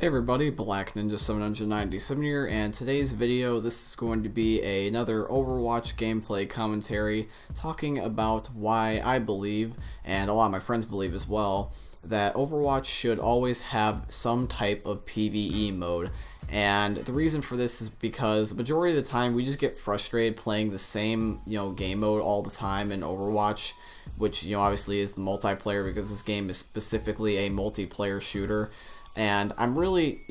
Hey everybody, Black Ninja 797 here, and today's video, this is going to be another Overwatch gameplay commentary talking about why I believe, and a lot of my friends believe as well, that Overwatch should always have some type of PVE mode. And the reason for this is because the majority of the time we just get frustrated playing the same, game mode all the time in Overwatch, which, obviously is the multiplayer because this game is specifically a multiplayer shooter. And I'm really,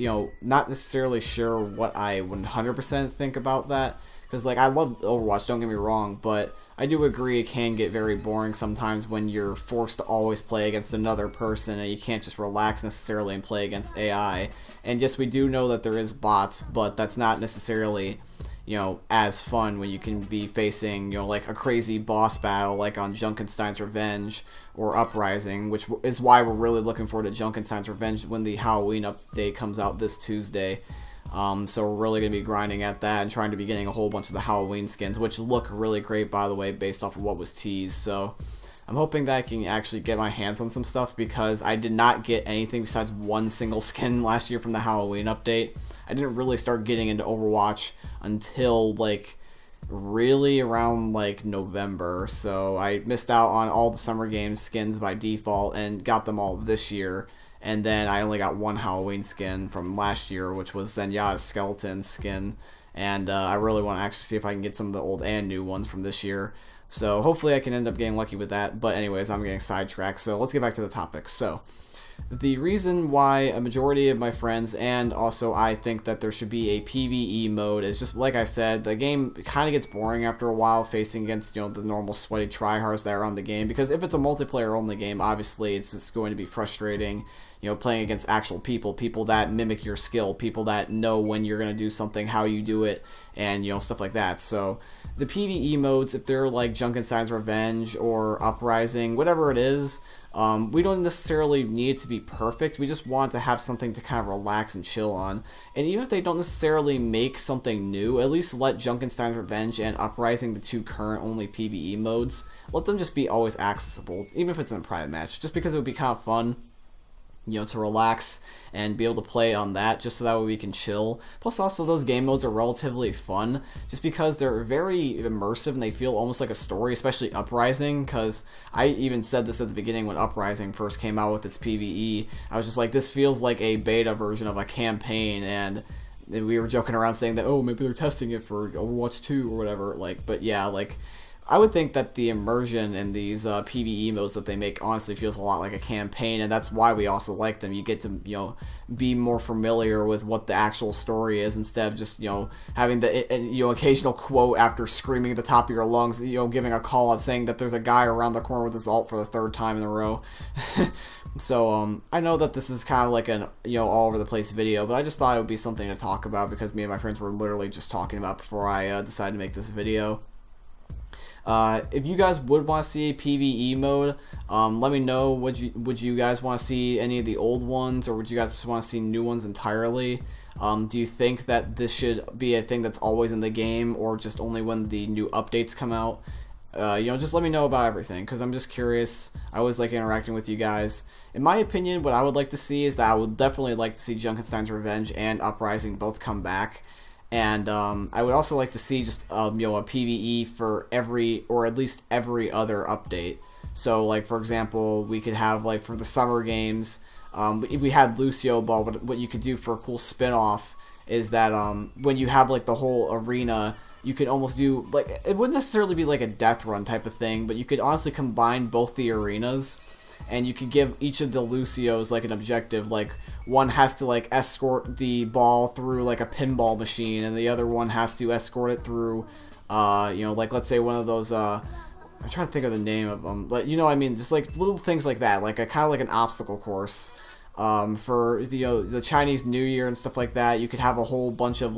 not necessarily sure what I 100% think about that. Because, I love Overwatch, don't get me wrong, but I do agree it can get very boring sometimes when you're forced to always play against another person and you can't just relax necessarily and play against AI. And yes, we do know that there is bots, but that's not necessarily, as fun when you can be facing, like a crazy boss battle like on Junkenstein's Revenge or Uprising, which is why we're really looking forward to Junkenstein's Revenge when the Halloween update comes out this Tuesday. So we're really going to be grinding at that and trying to be getting a whole bunch of the Halloween skins, which look really great, by the way, based off of what was teased. So I'm hoping that I can actually get my hands on some stuff, because I did not get anything besides one single skin last year from the Halloween update. I didn't really start getting into Overwatch until, really around, November. So I missed out on all the Summer Games skins by default and got them all this year. And then I only got one Halloween skin from last year, which was Zenyatta's skeleton skin. And I really want to actually see if I can get some of the old and new ones from this year. So hopefully I can end up getting lucky with that. But anyways, I'm getting sidetracked. So let's get back to the topic. So the reason why a majority of my friends and also I think that there should be a PvE mode is just, like I said, the game kind of gets boring after a while facing against, the normal sweaty tryhards that are on the game. Because if it's a multiplayer only game, obviously it's just going to be frustrating, playing against actual people that mimic your skill, people that know when you're going to do something, how you do it, and, stuff like that. So the PvE modes, if they're like Junkenstein's Revenge or Uprising, whatever it is, we don't necessarily need it to be perfect. We just want to have something to kind of relax and chill on. And even if they don't necessarily make something new, at least let Junkenstein's Revenge and Uprising, the two current only PvE modes, let them just be always accessible, even if it's in a private match, just because it would be kind of fun, to relax and be able to play on that, just so that way we can chill. Plus also those game modes are relatively fun just because they're very immersive and they feel almost like a story, especially Uprising, because I even said this at the beginning when Uprising first came out with its PvE. I was just like, this feels like a beta version of a campaign, and we were joking around saying that, oh, maybe they're testing it for Overwatch 2 or whatever, but yeah, I would think that the immersion in these PvE modes that they make honestly feels a lot like a campaign, and that's why we also like them. You get to, be more familiar with what the actual story is instead of just, having the, occasional quote after screaming at the top of your lungs, giving a call out saying that there's a guy around the corner with his ult for the third time in a row. So, I know that this is kind of like an, all over the place video, but I just thought it would be something to talk about because me and my friends were literally just talking about before I decided to make this video. If you guys would want to see a PvE mode, let me know. Would you guys want to see any of the old ones, or would you guys just want to see new ones entirely? Do you think that this should be a thing that's always in the game, or just only when the new updates come out? Just let me know about everything, because I'm just curious. I always like interacting with you guys. In my opinion, what I would like to see is that I would definitely like to see Junkenstein's Revenge and Uprising both come back. And I would also like to see just a PvE for every, or at least every other update. So for example, we could have for the Summer Games, if we had Lucio Ball, what you could do for a cool spin-off is that when you have the whole arena, you could almost do it wouldn't necessarily be a death run type of thing, but you could honestly combine both the arenas. And you could give each of the Lucios an objective. One has to escort the ball through a pinball machine, and the other one has to escort it through, let's say one of those. I'm trying to think of the name of them, but what I mean, just little things like that, a kind of an obstacle course. For the Chinese New Year and stuff like that, you could have a whole bunch of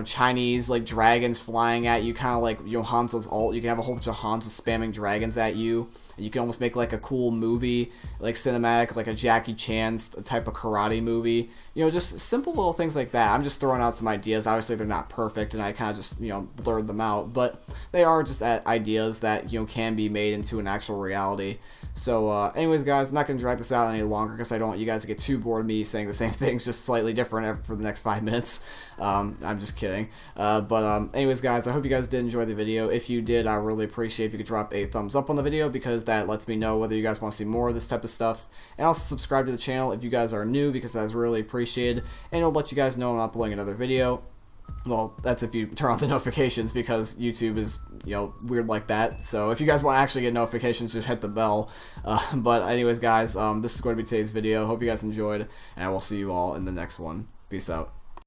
Chinese dragons flying at you, kind of Hanzo's ult. You can have a whole bunch of Hanzo spamming dragons at you, and you can almost make a cool movie, cinematic, a Jackie Chan type of karate movie. Just simple little things like that. I'm just throwing out some ideas. Obviously they're not perfect, and I kind of just blurred them out, but they are just ideas that can be made into an actual reality. So anyways, guys, I'm not going to drag this out any longer because I don't want you guys to get too bored of me saying the same things, just slightly different for the next 5 minutes. I'm just kidding. But anyways, guys, I hope you guys did enjoy the video. If you did, I really appreciate if you could drop a thumbs up on the video, because that lets me know whether you guys want to see more of this type of stuff. And also subscribe to the channel if you guys are new, because that's really appreciated, and it'll let you guys know when I'm uploading another video. Well, that's if you turn on the notifications, because YouTube is, weird like that. So if you guys want to actually get notifications, just hit the bell. But anyways, guys, this is going to be today's video. Hope you guys enjoyed, and I will see you all in the next one. Peace out.